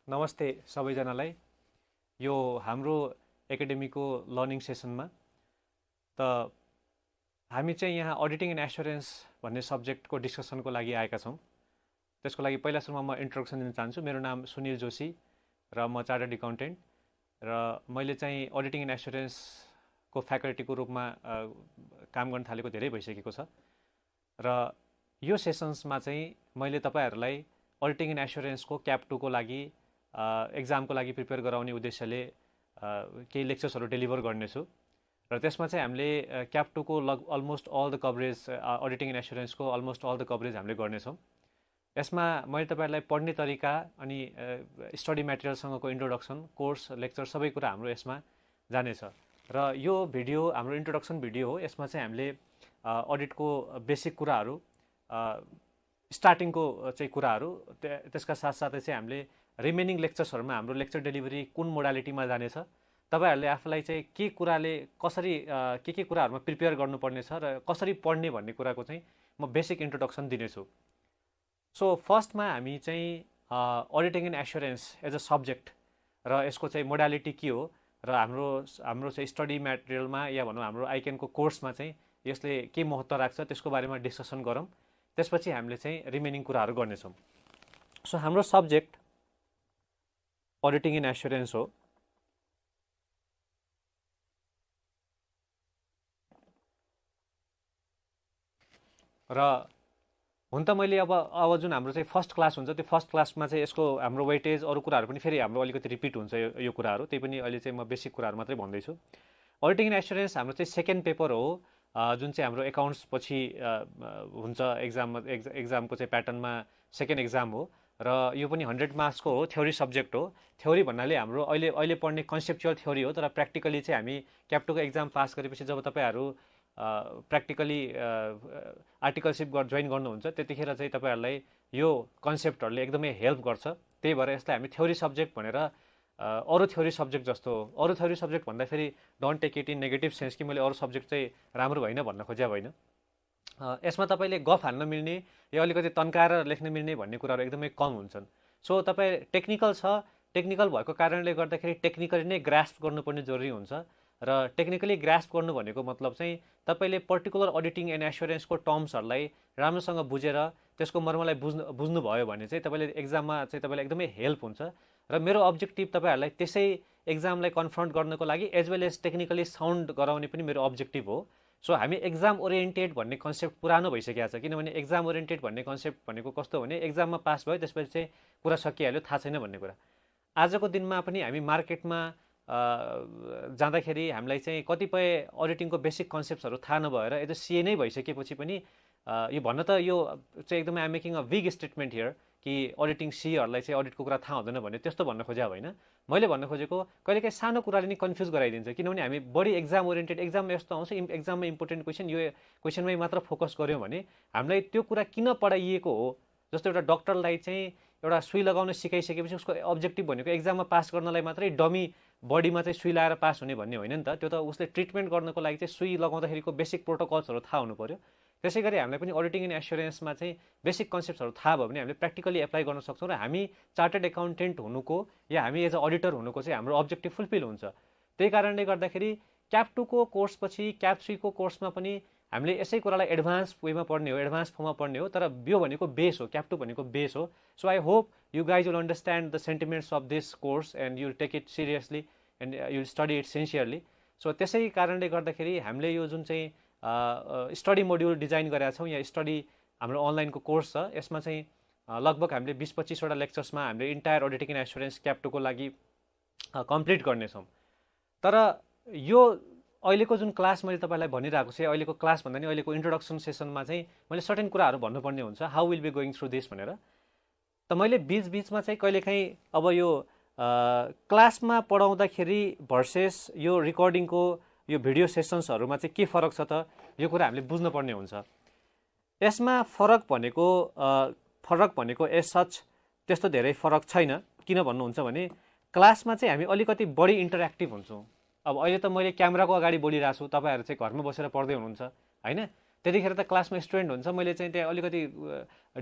नमस्ते सबैजनालाई। यो हाम्रो एकाडेमीको लर्निङ सेसनमा त हामी चाहिँ यहाँ अडिटिङ एन्ड एस्योरेन्स भन्ने सब्जेक्टको डिस्कसनको लागि आएका छौँ। त्यसको लागि पहिला सुरुमा म इन्ट्रोडक्सन दिन चाहन्छु। मेरो नाम सुनिल जोशी र म चार्टर्ड एकाउन्टेन्ट र मैले चाहिँ अडिटिङ एन्ड एस्योरेन्सको फ्याकल्टीको रूपमा काम गर्न थालेको धेरै भइसकेको छ र यो सेसन्समा चाहिँ मैले तपाईहरूलाई अडिटिङ एन्ड एस्योरेन्सको क्याप 2 को लागि एक्जामको लागि प्रिपेयर गराउने उद्देश्यले केही लेक्चर्सहरू डेलिभर गर्नेछु र त्यसमा चाहिँ हामीले क्याप 2 को almost all the coverage auditing and एस्योरेन्सको अलमोस्ट अल द कभरेज हामीले गर्नेछौँ। यसमा मैले तपाईहरूलाई पढ्ने तरिका अनि स्टडी मेटेरियलसँगको इन्ट्रोडक्सन, कोर्स, लेक्चर सबै कुरा हाम्रो यसमा जानेछ र यो भिडियो हाम्रो इन्ट्रोडक्सन भिडियो हो। यसमा चाहिँ हामीले अडिटको बेसिक कुराहरू, स्टार्टिङको चाहिँ कुराहरू, त्यसका साथसाथै चाहिँ हामीले रिमेनिङ लेक्चर्सहरूमा हाम्रो लेक्चर डेलिभरी कुन मोडालिटीमा जानेछ, तपाईहरूले आफूलाई चाहिँ के कुराले कसरी के कुराहरूमा प्रिपेयर गर्नुपर्ने छ र कसरी पढ्ने भन्ने कुराको चाहिँ म बेसिक इन्ट्रोडक्सन दिनेछु। सो फर्स्टमा हामी चाहिँ auditing and assurance as a subject र यसको चाहिँ मोडालिटी के हो र हाम्रो चाहिँ स्टडी मेटेरियलमा या भनौँ हाम्रो आइकेनको कोर्समा चाहिँ यसले के महत्त्व राख्छ त्यसको बारेमा डिस्कसन गरौँ। त्यसपछि हामीले चाहिँ रिमेनिङ कुराहरू गर्नेछौँ। सो हाम्रो सब्जेक्ट अडिटिङ एन्ड एस्योरेन्स हो। र हुन त मैले अब जुन हाम्रो चाहिँ फर्स्ट क्लास हुन्छ त्यो फर्स्ट क्लासमा चाहिँ यसको हाम्रो वेटेज अरू कुराहरू पनि फेरि हाम्रो अलिकति रिपिट हुन्छ यो कुराहरू, त्यही पनि अहिले चाहिँ म बेसिक कुराहरू मात्रै भन्दैछु। अडिटिङ एन्ड एस्योरेन्स हाम्रो चाहिँ सेकेन्ड पेपर हो जुन चाहिँ हाम्रो एकाउन्ट्स पछि हुन्छ एक्जामको चाहिँ प्याटर्नमा सेकेन्ड एक्जाम हो र यो पनि 100 मार्क्सको हो। थ्योरी सब्जेक्ट हो। थ्योरी भन्नाले हाम्रो अहिले पढ्ने कन्सेप्चुअल थ्योरी हो, तर प्र्याक्टिकली चाहिँ हामी क्याप 2 को एक्जाम पास गरेपछि जब तपाईँहरू प्र्याक्टिकली आर्टिकलसिप जोइन गर्नुहुन्छ त्यतिखेर चाहिँ तपाईँहरूलाई यो कन्सेप्टहरूले एकदमै हेल्प गर्छ। त्यही भएर यसलाई हामी थ्योरी सब्जेक्ट भनेर अरू थ्योरी सब्जेक्ट जस्तो हो। अरू थ्योरी सब्जेक्ट भन्दाखेरि don't take it in negative sense कि मैले अरू सब्जेक्ट चाहिँ राम्रो होइन भन्न खोज्या होइन। यसमा तपाईँले गफ हाल्न मिल्ने या अलिकति तन्काएर लेख्न मिल्ने भन्ने कुराहरू एकदमै कम हुन्छन्। सो तपाईँ टेक्निकल छ, टेक्निकल भएको कारणले गर्दाखेरि टेक्निकली नै ग्रास्प गर्नुपर्ने जरुरी हुन्छ र टेक्निकली ग्रास्प गर्नु भनेको मतलब चाहिँ तपाईँले पर्टिकुलर अडिटिङ एन्ड एस्योरेन्सको टर्म्सहरूलाई राम्रोसँग बुझेर त्यसको मर्मलाई बुझ्नुभयो भने चाहिँ तपाईँले एक्जाममा चाहिँ तपाईँलाई एकदमै हेल्प हुन्छ र मेरो अब्जेक्टिभ तपाईँहरूलाई त्यसै एक्जामलाई कन्फ्रन्ट गर्नको लागि as well as technically sound गराउने पनि मेरो अब्जेक्टिभ हो। सो हामी एक्जाम ओरिएन्टेड भन्ने कन्सेप्ट पुरानो भइसकेको छ, किनभने एक्जाम ओरिएन्टेड भन्ने कन्सेप्ट भनेको कस्तो भने एक्जाममा पास भयो त्यसपछि चाहिँ कुरा सकिहाल्यो, थाहा छैन भन्ने कुरा। आजको दिनमा पनि हामी मार्केटमा जाँदाखेरि हामीलाई चाहिँ कतिपय अडिटिङको बेसिक कन्सेप्ट्सहरू थाहा नभएर एज अ सिए नै भइसकेपछि पनि यो भन्न त यो चाहिँ एकदमै I'm making a big statement here कि अडिटिङ सीहरूलाई चाहिँ अडिटको कुरा थाहा हुँदैन भन्ने त्यस्तो भन्न खोज्या होइन। मैले भन्न खोजेको कहिलेकाहीँ सानो कुराले नि कन्फ्युज गराइदिन्छ, किनभने हामी बढी एक्जाम ओरिएन्टेड, एक्जाममा यस्तो आउँछ एक्जाममा इम्पोर्टेन्ट क्वेसन यो क्वेसनमै मात्र फोकस गऱ्यौँ भने हामीलाई त्यो कुरा किन पढाइएको हो। जस्तो एउटा डक्टरलाई चाहिँ एउटा सुई लगाउन सिकाइसकेपछि उसको अब्जेक्टिभ भनेको एक्जाममा पास गर्नलाई मात्रै डमी बडीमा चाहिँ सुई लगाएर पास हुने भन्ने होइन नि त। त्यो त उसले ट्रिटमेन्ट गर्नको लागि चाहिँ सुई लगाउँदाखेरिको बेसिक प्रोटोकल्सहरू थाहा हुनु पर्यो। त्यसै गरी हामीलाई पनि अडिटिङ एन्ड एस्योरेन्समा चाहिँ बेसिक कन्सेप्ट्सहरू थाहा भयो भने हामीले प्र्याक्टिकली एप्लाई गर्न सक्छौँ र हामी चार्टर्ड एकाउन्टेन्ट हुनुको या हामी एज अ अडिटर हुनुको चाहिँ हाम्रो अब्जेक्टिभ फुलफिल हुन्छ। त्यही कारणले गर्दाखेरि क्याप 2 को कोर्सपछि क्याप 3 को कोर्समा पनि हामीले यसै कुरालाई एडभान्स वेमा पढ्ने हो, एडभान्स फर्ममा पढ्ने हो, तर यो भनेको बेस हो, क्याप 2 भनेको बेस हो। So I hope you guys will understand the sentiments of this course and you take it seriously and you study it sincerely. So त्यसै कारणले गर्दाखेरि हामीले यो जुन चाहिँ स्टडी मोड्युल डिजाइन गरेका छौँ या स्टडी हाम्रो अनलाइनको कोर्स छ यसमा चाहिँ लगभग हामीले 20-25वटा लेक्चर्समा हामीले entire auditing and assurance cap 2 को लागि कम्प्लिट गर्नेछौँ। तर यो अहिलेको जुन क्लास मैले तपाईँलाई भनिरहेको छु, अहिलेको क्लास भन्दा नि अहिलेको इन्ट्रोडक्सन सेसनमा चाहिँ मैले सर्टेन कुराहरू भन्नुपर्ने हुन्छ, how will be going through this भनेर। त मैले बिचबिचमा चाहिँ कहिलेकाहीँ अब यो क्लासमा पढाउँदाखेरि भर्सेस यो रिकर्डिङको यो भिडियो सेसन्सहरूमा चाहिँ के फरक छ त यो कुरा हामीले बुझ्नुपर्ने हुन्छ। यसमा फरक भनेको एज सच त्यस्तो धेरै फरक छैन। किन भन्नुहुन्छ भने क्लासमा चाहिँ हामी अलिकति बढी इन्टरेक्टिभ हुन्छौँ। अब अहिले त मैले क्यामेराको अगाडि बोलिरहेको छु, तपाईँहरू चाहिँ घरमा बसेर पढ्दै हुनुहुन्छ होइन। त्यतिखेर त क्लासमा स्टुडेन्ट हुन्छ, मैले चाहिँ त्यहाँ अलिकति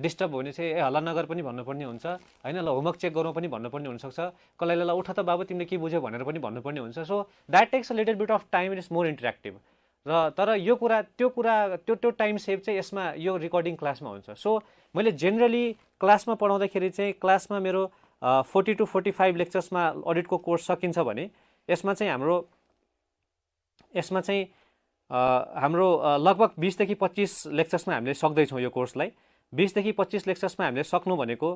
डिस्टर्ब हुने चाहिँ हल्ला नगर पनि भन्नुपर्ने हुन्छ होइन, ल होमवर्क चेक गरौँ पनि भन्नुपर्ने हुनसक्छ, कसैलाई ल उठ त बाबु तिमीले के बुझ्यौ भनेर पनि भन्नुपर्ने हुन्छ। So that takes a little bit of time, it is more interactive. र तर यो कुरा त्यो टाइम सेभ चाहिँ यसमा यो रेकर्डिङ क्लासमा हुन्छ। सो मैले जेनरली क्लासमा पढाउँदाखेरि चाहिँ क्लासमा मेरो 40 to 45 लेक्चर्समा अडिटको कोर्स सकिन्छ भने यसमा चाहिँ हाम्रो लगभग 20 देखि 25 लेक्चर्समा हामीले सक्दैछौँ यो कोर्सलाई। 20 देखि 25 लेक्चर्समा हामीले सक्नु भनेको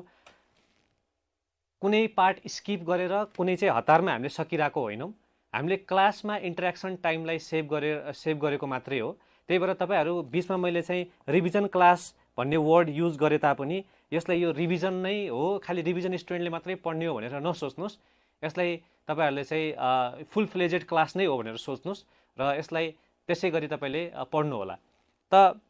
कुनै पार्ट स्किप गरेर कुनै चाहिँ हतारमा हामीले सकिरहेको होइनौँ, हामीले क्लासमा इन्टरेक्सन टाइमलाई सेभ गरेको मात्रै हो। त्यही भएर तपाईँहरू बिचमा मैले चाहिँ रिभिजन क्लास भन्ने वर्ड युज गरे तापनि यसलाई यो रिभिजन नै हो, खालि रिभिजन स्टुडेन्टले मात्रै पढ्ने हो भनेर नसोच्नुहोस्। यसलाई तपाईँहरूले चाहिँ फुल फ्लेजेड क्लास नै हो भनेर सोच्नुहोस् र यसलाई त्यसै गरी तपाईँले पढ्नु होला। त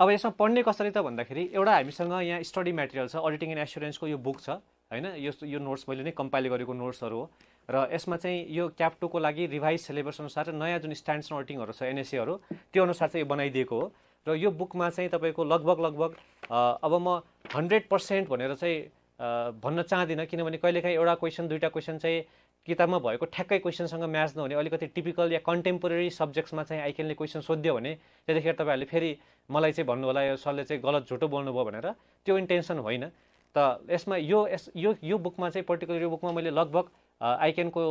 अब यसमा पढ्ने कसरी त भन्दाखेरि एउटा हामीसँग यहाँ स्टडी मेटेरियल छ, अडिटिङ एन्ड एस्युरेन्सको यो बुक छ होइन, यो नोट्स मैले नै कम्पाइल गरेको नोट्सहरू हो र यसमा चाहिँ यो क्याप 2 को लागि रिभाइज सिलेबस अनुसार नयाँ जुन स्ट्यान्डर्ड अडिटिङहरू छ एनएसएहरू त्यो अनुसार चाहिँ यो बनाइदिएको हो। र यो बुकमा चाहिँ तपाईँको लगभग अब म 100% भनेर चाहिँ भन्न चाहदिनँ, किनभने कहिलेकाहीँ एउटा क्वेसन दुईवटा क्वेसन चाहिँ किताबमा भएको ठ्याक्कै क्वेसनसँग म्याच नहुने अलिकति टिपिकल या कन्टेम्पोरेरी सब्जेक्ट्समा चाहिँ आइकेनले क्वेसन सोध्यो भने त्यतिखेर तपाईँहरूले फेरि मलाई चाहिँ भन्नु होला यो सरले चाहिँ गलत झुटो बोल्नुभयो भनेर, त्यो इन्टेन्सन होइन। त यसमा यो बुकमा चाहिँ पर्टिकुलर यो बुकमा मैले लगभग आइकेनको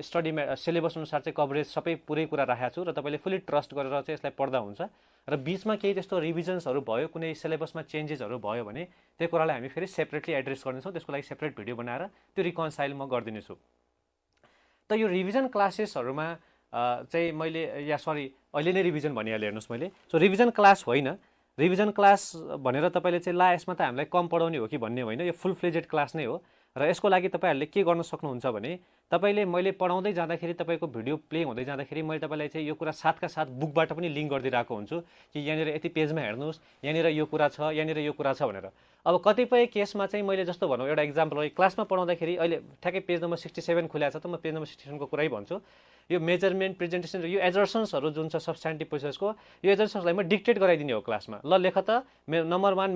स्टडी सिलेबस अनुसार चाहिँ कभरेज सबै पुरै कुरा राखेको छु र तपाईँले फुल्ली ट्रस्ट गरेर चाहिँ यसलाई पढ्दा हुन्छ। र बिचमा केही त्यस्तो रिभिजन्सहरू भयो, कुनै सिलेबसमा चेन्जेसहरू भयो भने त्यो कुरालाई हामी फेरि सेपरेटली एड्रेस गर्नेछौँ, त्यसको लागि सेपरेट भिडियो बनाएर त्यो रिकन्साइल म गरिदिनेछु। त यो रिभिजन क्लासेसहरूमा चाहिँ मैले अहिले नै रिभिजन भनिहालेँ हेर्नुहोस् मैले। सो रिभिजन क्लास होइन, रिभिजन क्लास भनेर तपाईँले चाहिँ ला यसमा त हामीलाई कम पढाउने हो कि भन्ने होइन, यो फुल फ्लेजेड क्लास नै हो। र यसको लागि तपाईँहरूले के गर्न सक्नुहुन्छ भने तपाईँले मैले पढाउँदै जाँदाखेरि तपाईँको भिडियो प्ले हुँदै जाँदाखेरि मैले तपाईँलाई चाहिँ यो कुरा साथका साथ बुकबाट पनि लिङ्क गरिदिरहेको हुन्छु कि यहाँनिर यति पेजमा हेर्नुहोस्, यहाँनिर यो कुरा छ, यहाँनिर यो कुरा छ भनेर। अब कतिपय केसमा चाहिँ मैले जस्तो भनौँ एउटा इक्जाम्पल हो, क्लासमा पढाउँदाखेरि अहिले ठ्याक्कै पेज नम्बर 67 खुलेको छ त म पेज नम्बर 67 को कुरै भन्छु। यो मेजरमेन्ट प्रेजेन्टेसन र यो एजर्सन्सहरू जुन छ सब्स्टान्टिभ प्रोसेसको, यो एजर्सन्सलाई म डिक्टेट गराइदिने हो क्लासमा। ल लेख त number 1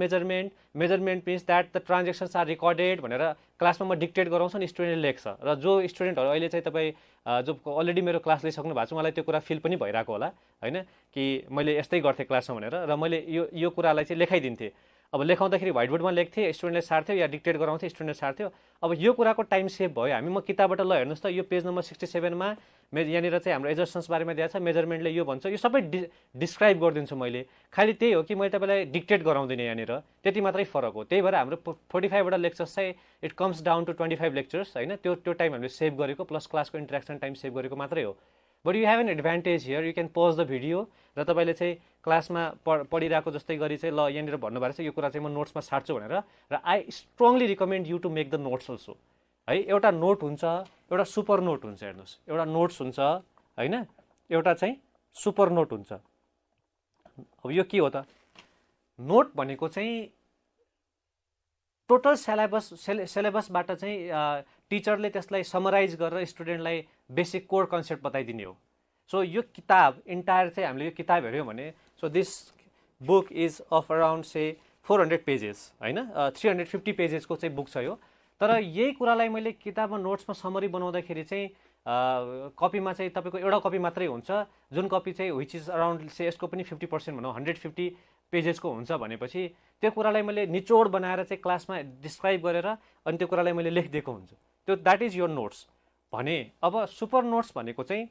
measurement means that the transactions are recorded भनेर क्लासमा म डिक्टेट गराउँछु नि, स्टुडेन्टले लेख्छ। र जो स्टुडेन्टहरू अहिले चाहिँ तपाईँ जो अलरेडी मेरो क्लास लिइसक्नु भएको छ उहाँलाई त्यो कुरा फिल पनि भइरहेको होला होइन कि मैले यस्तै गर्थेँ क्लासमा भनेर, र मैले यो कुरालाई चाहिँ लेखाइदिन्थेँ। अब लेखाउँदाखेरि व्हाइट बोर्डमा लेख्थेँ, स्टुडेन्टले सार्थ्यो या डिक्टेट गराउँथेँ, स्टुडेन्टले सार्थ्यो। अब यो कुराको टाइम सेभ भयो। हामी म किताबबाट ल हेर्नुहोस् त यो पेज नम्बर 67मा यहाँनिर चाहिँ हाम्रो एजर्सन्स बारेमा दिएको छ, मेजरमेन्टले यो भन्छ, यो सबै डिस्क्राइब गरिदिन्छु मैले। खालि त्यही हो कि मैले तपाईँलाई डिक्टेट गराउँदिनँ यहाँनिर, त्यति मात्रै फरक हो। त्यही भएर हाम्रो 45वटा लेक्चर्स चाहिँ it comes down to 25 lectures होइन, त्यो टाइम हामीले सेभ गरेको प्लस क्लासको इन्टरेक्सन टाइम सेभ गरेको मात्रै हो। But you have an advantage here, you can pause the video र तपाईँले चाहिँ क्लासमा पढिरहेको जस्तै गरी चाहिँ ल यहाँनिर भन्नुभएको छ यो कुरा चाहिँ म नोट्समा साट्छु भनेर, र I strongly recommend you to make the notes also है। एउटा नोट हुन्छ, एउटा सुपर नोट हुन्छ, हेर्नुहोस् एउटा नोट्स हुन्छ होइन, एउटा चाहिँ सुपर नोट हुन्छ। अब यो के हो त, नोट भनेको चाहिँ टोटल सिलेबसबाट चाहिँ टिचरले त्यसलाई समराइज गरेर स्टुडेन्टलाई बेसिक कोर कन्सेप्ट बताइदिने हो। सो यो किताब इन्टायर चाहिँ हामीले यो किताब हेऱ्यौँ भने so this book is of around say 400 pages होइन, 350 पेजेसको चाहिँ बुक छ यो। तर यही कुरालाई मैले किताबमा नोट्समा समरी बनाउँदाखेरि चाहिँ कपीमा चाहिँ तपाईँको एउटा कपी मात्रै हुन्छ, जुन कपी चाहिँ विच इज अराउन्ड से यसको पनि 50% भनौँ 150 पेजेसको हुन्छ भनेपछि त्यो कुरालाई मैले निचोड बनाएर चाहिँ क्लासमा डिस्क्राइब गरेर अनि त्यो कुरालाई मैले लेखिदिएको हुन्छु, त्यो द्याट इज योर नोट्स भने। अब सुपर नोट्स भनेको चाहिँ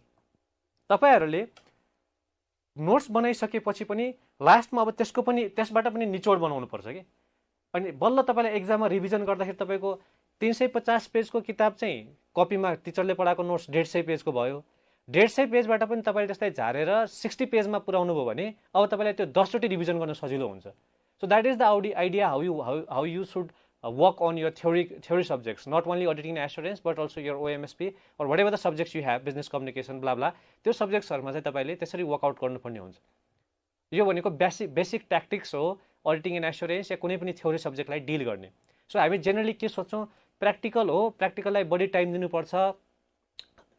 तपाईँहरूले नोट्स बनाइसकेपछि पनि लास्टमा अब त्यसबाट पनि निचोड बनाउनुपर्छ कि, अनि बल्ल तपाईँलाई एक्जाममा रिभिजन गर्दाखेरि तपाईँको 350 पेजको किताब चाहिँ कपीमा टिचरले पढाएको नोट्स 150 पेजको भयो। 150 पेजबाट पनि तपाईँले त्यसलाई झारेर 60 पेजमा पुर्याउनु भयो भने अब तपाईँलाई त्यो 10 चोटि रिभिजन गर्न सजिलो हुन्छ। So that is the idea how you should work on your theory subjects, not only auditing and assurance but also your OMSP or whatever the subjects you have, business communication blah blah, त्यो सब्जेक्ट्सहरुमा चाहिँ तपाईले त्यसरी workout गर्नुपर्ने हुन्छ। यो भनेको basic tactics हो auditing and assurance या कुनै पनि थ्योरी सब्जेक्टलाई डिल गर्ने। सो हामी जेनरली के सोच्छौं, प्र्याक्टिकल हो, प्र्याक्टिकललाई बढी टाइम दिनुपर्छ।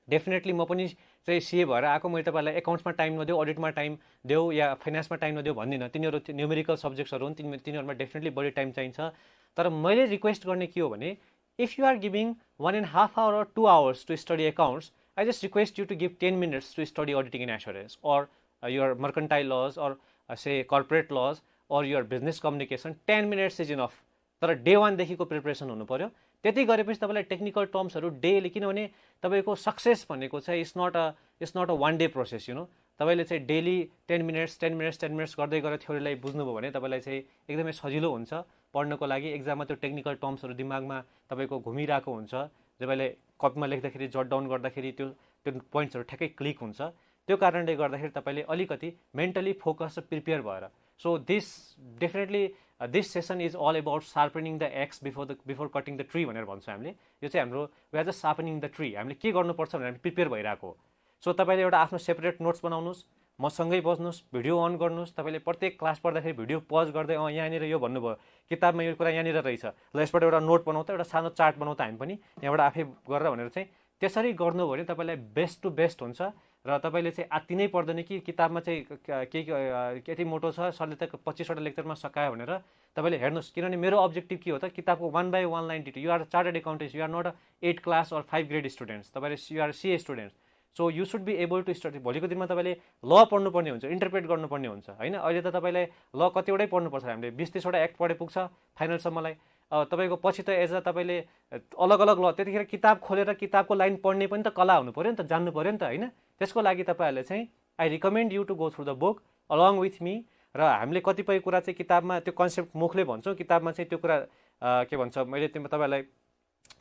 डेफिनेटली म पनि चाहिँ सिए भएर आएको, मैले तपाईँलाई एकाउन्ट्समा टाइम नदेऊ, अडिटमा टाइम देऊ या फाइनेन्समा टाइम नदेऊ भन्दिनँ। तिनीहरू न्युमेरिकल सब्जेक्ट्सहरू हुन्, तिनीहरूमा डेफिनेटली बढी टाइम चाहिन्छ। तर मैले रिक्वेस्ट गर्ने के हो भने, if you are giving 1.5 hour or 2 hours to study accounts, I just request you to give 10 minutes to study auditing and assurance or your mercantile laws or say corporate laws or your business communication. 10 minutes is enough. तर day 1 देखिको preparation हुनु पर्यो। त्यति गरेपछि तपाईँलाई technical टर्म्सहरू daily, किनभने तपाईँको success भनेको चाहिँ it's not a 1 day process, you know. तपाईँले चाहिँ डेली 10 minutes गर्दै गरेर थ्योरीलाई बुझ्नुभयो भने तपाईँलाई चाहिँ एकदमै सजिलो हुन्छ पढ्नको लागि। एक्जाममा त्यो टेक्निकल टर्म्सहरू दिमागमा तपाईँको घुमिरहेको हुन्छ, तपाईँले कपीमा लेख्दाखेरि जट डाउन गर्दाखेरि त्यो पोइन्ट्सहरू ठ्याक्कै क्लिक हुन्छ। त्यो कारणले गर्दाखेरि तपाईँले अलिकति मेन्टली फोकस र प्रिपेयर भएर, so this session is all about sharpening the axe before cutting the tree भनेर भन्छौँ हामीले। यो चाहिँ हाम्रो we are just sharpening the tree, हामीले के गर्नुपर्छ भनेर हामी प्रिपेयर भइरहेको हो। सो तपाईँले एउटा आफ्नो सेपरेट नोट्स बनाउनुहोस्, मसँगै बस्नुहोस्, भिडियो अन गर्नुहोस्। तपाईँले प्रत्येक क्लास पढ्दाखेरि भिडियो पज गर्दै यहाँनिर यो भन्नुभयो, किताबमा यो कुरा यहाँनिर रहेछ, ल यसबाट एउटा नोट बनाउँदा, एउटा सानो चार्ट बनाउँदा हामी पनि यहाँबाट आफै गरेर भनेर चाहिँ त्यसरी गर्नुभयो भने तपाईँलाई बेस्ट टु बेस्ट हुन्छ। र तपाईँले चाहिँ आत्ति नै पर्दैन कि किताबमा चाहिँ कति मोटो छ, सरले त 25वटा लेक्चरमा सकायो भनेर तपाईँले हेर्नुहोस्। किनभने मेरो अब्जेक्टिभ के हो त, किताबको 1 by 192, you are chartered accountant, you are not a 8 class or 5 grade students, तपाईँले you are CA students. So you should be able to study. भोलिको दिनमा तपाईँले ल पढ्नुपर्ने हुन्छ, इन्टरप्रेट गर्नुपर्ने हुन्छ, होइन। अहिले त तपाईँलाई ल कतिवटै पढ्नुपर्छ, हामीले 20-30वटा एक्ट पढे पुग्छ फाइनलसम्मलाई। तपाईँको पछि त एज अ तपाईँले अलग अलग ल, त्यतिखेर किताब खोलेर किताबको लाइन पढ्ने पनि त कला हुनु पऱ्यो नि त, जान्नु पऱ्यो नि त, होइन। त्यसको लागि तपाईँहरूले चाहिँ I recommend you to go through the book along with me. र हामीले कतिपय कुरा चाहिँ किताबमा त्यो कन्सेप्ट मुखले भन्छौँ, किताबमा चाहिँ त्यो कुरा के भन्छ मैले तपाईँहरूलाई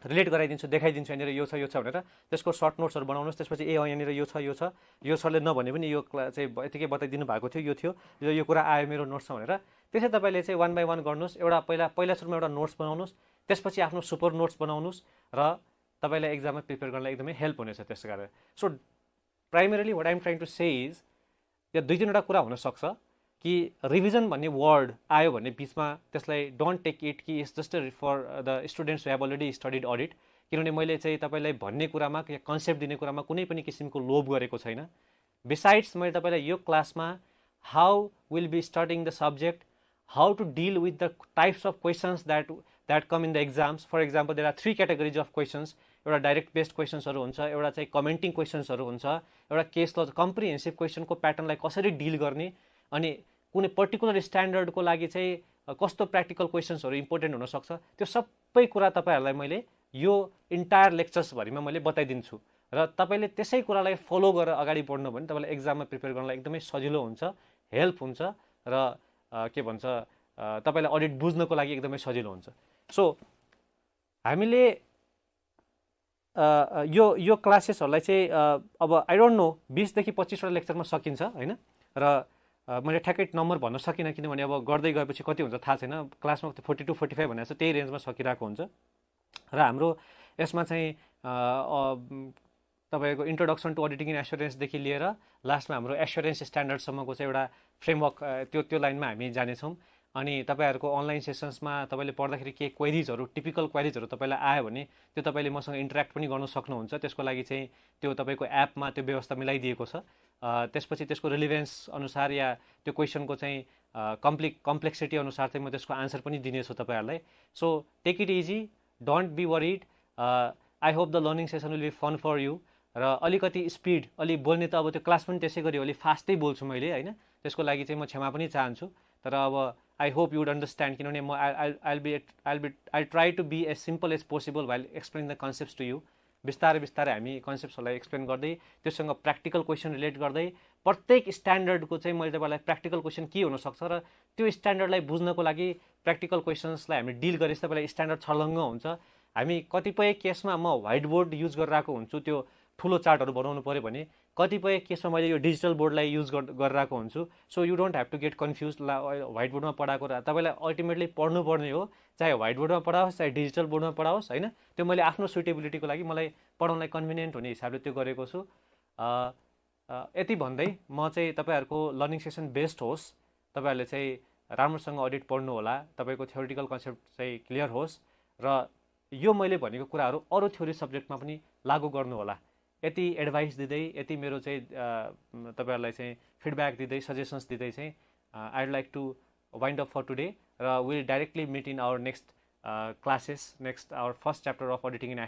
रिलेट गराइदिन्छु, देखाइदिन्छु यहाँनिर यो छ भनेर। त्यसको सर्ट नोट्सहरू बनाउनुहोस्। त्यसपछि यहाँनिर यो छ, यो सरले नभने पनि यो चाहिँ यतिकै बताइदिनु भएको थियो, यो थियो, यो कुरा आयो मेरो नोट्समा भनेर। त्यसै तपाईँले चाहिँ 1 by 1 गर्नुहोस्। एउटा पहिला सुरुमा एउटा नोट्स बनाउनुहोस्, त्यसपछि आफ्नो सुपर नोट्स बनाउनुहोस् र तपाईँलाई एक्जाममा प्रिपेयर गर्नलाई एकदमै हेल्प हुनेछ त्यस कारण। So primarily what I am trying to say is, या 2-3वटा कुरा हुनसक्छ कि रिभिजन भन्ने वर्ड आयो भने बिचमा त्यसलाई डोन्ट टेक इट कि it's just for the students who have already studied audit. किनभने मैले चाहिँ तपाईँलाई भन्ने कुरामा या कन्सेप्ट दिने कुरामा कुनै पनि किसिमको लोभ गरेको छैन। बिसाइड्स मैले तपाईँलाई यो क्लासमा how will be starting the subject, how to deal with the types of questions that come in the exams. For example there are 3 categories of questions. एउटा डाइरेक्ट बेस्ड क्वेसन्सहरू हुन्छ, एउटा चाहिँ कमेन्टिङ क्वेसन्सहरू हुन्छ, एउटा केस ल कम्प्रिहेन्सिभ क्वेसनको प्याटर्नलाई कसरी डिल गर्ने, अनि कुनै पर्टिकुलर स्ट्यान्डर्डको लागि चाहिँ कस्तो प्र्याक्टिकल क्वेसन्सहरू इम्पोर्टेन्ट हुनसक्छ। त्यो सबै कुरा तपाईँहरूलाई मैले यो इन्टायर लेक्चर्सभरिमा मैले बताइदिन्छु। र तपाईँले त्यसै कुरालाई फलो गरेर अगाडि बढ्नु भने तपाईँलाई एक्जाममा प्रिपेयर गर्नलाई एकदमै सजिलो हुन्छ, हेल्प हुन्छ र के भन्छ तपाईँलाई अडिट बुझ्नको लागि एकदमै सजिलो हुन्छ। सो हामीले यो क्लासेसहरूलाई चाहिँ अब आई डोन्ट नो 20 देखि 25वटा लेक्चरमा सकिन्छ, होइन। र मैले ठ्याक्कै नम्बर भन्न सकिनँ, किनभने अब गर्दै गएपछि कति हुन्छ थाहा छैन। क्लासमा 42-45 भनेर चाहिँ त्यही रेन्जमा सकिरहेको हुन्छ। र हाम्रो यसमा चाहिँ तपाईँको इन्ट्रोडक्सन टु अडिटिङ एन्ड एस्योरेन्सदेखि लिएर लास्टमा हाम्रो एस्योरेन्स स्ट्यान्डर्डसम्मको चाहिँ एउटा फ्रेमवर्क त्यो लाइनमा हामी जानेछौँ। अनि तपाईँहरूको अनलाइन सेसन्समा तपाईँले पढ्दाखेरि के क्वेरिजहरू, टिपिकल क्वेरिजहरू तपाईँलाई आयो भने त्यो तपाईँले मसँग इन्टरेक्ट पनि गर्न सक्नुहुन्छ। त्यसको लागि चाहिँ त्यो तपाईँको एपमा त्यो व्यवस्था मिलाइदिएको छ। त्यसपछि त्यसको रिलिभेन्स अनुसार या त्यो क्वेसनको चाहिँ कम्प्लेक्सिटी अनुसार चाहिँ म त्यसको आन्सर पनि दिनेछु तपाईँहरूलाई। So take it easy, don't be worried. I hope the learning session will be fun for you. र अलिकति स्पिड, अलि बोल्ने त अब त्यो क्लास पनि त्यसै गरी अलिक फास्टै बोल्छु मैले, होइन। त्यसको लागि चाहिँ म क्षमा पनि चाहन्छु। तर अब आई होप युड अन्डरस्ट्यान्ड, किनभने म I try to be as simple as possible while explain the concepts to you. बिस्तारै हामी कन्सेप्ट्सहरूलाई एक्सप्लेन गर्दै त्योसँग प्र्याक्टिकल क्वेसन रिलेट गर्दै प्रत्येक स्ट्यान्डर्डको चाहिँ मैले तपाईँलाई प्र्याक्टिकल क्वेसन के हुनसक्छ र त्यो स्ट्यान्डर्डलाई बुझ्नको लागि प्र्याक्टिकल क्वेसन्सलाई हामी डिल गरेपछि तपाईँलाई स्ट्यान्डर्ड छर्लङ्ग हुन्छ। हामी कतिपय केसमा म व्हाइट बोर्ड युज गरिरहेको हुन्छु, त्यो ठुलो चार्टहरू बनाउनु पऱ्यो भने, कतिपय केसमा मैले यो डिजिटल बोर्डलाई युज गरिरहेको हुन्छु। So you don't have to get confuse. White बोर्डमा पढाएको तपाईँलाई अल्टिमेटली पढ्नुपर्ने हो, चाहे व्हाइट बोर्डमा पढाओस् चाहे डिजिटल बोर्डमा पढाओस्, होइन। त्यो मैले आफ्नो सुटेबिलिटीको लागि मलाई पढाउनलाई कन्भिनियन्ट हुने हिसाबले त्यो गरेको छु। यति भन्दै म चाहिँ तपाईँहरूको लर्निङ सेसन बेस्ट होस्, तपाईँहरूले चाहिँ राम्रोसँग अडिट पढ्नु होला, तपाईँको थ्योरिटिकल कन्सेप्ट चाहिँ क्लियर होस् र यो मैले भनेको कुराहरू अरू थ्योरी सब्जेक्टमा पनि लागू गर्नु होला। यति एडभाइस दिँदै यति मेरो चाहिँ तपाईँहरूलाई चाहिँ फिडब्याक दिँदै सजेसन्स दिँदै चाहिँ I would like to wind up for today र will directly meet in our next classes next hour first chapter of auditing in